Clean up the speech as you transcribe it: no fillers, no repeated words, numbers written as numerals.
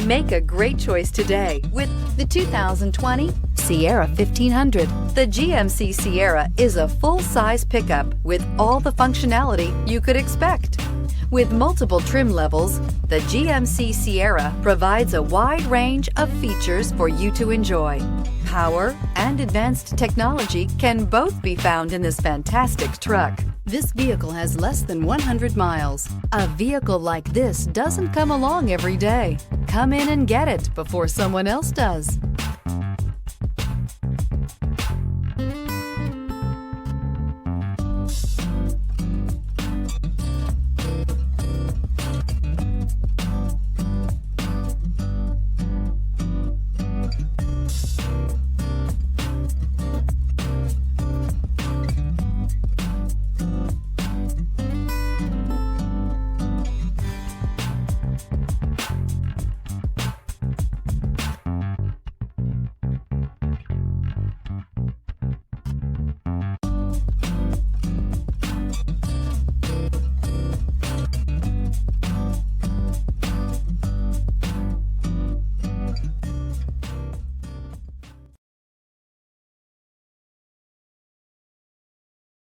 Make a great choice today with the 2020 Sierra 1500. The GMC Sierra is a full-size pickup with all the functionality you could expect. With multiple trim levels, the GMC Sierra provides a wide range of features for you to enjoy. Power and advanced technology can both be found in this fantastic truck. This vehicle has less than 100 miles. A vehicle like this doesn't come along every day. Come in and get it before someone else does.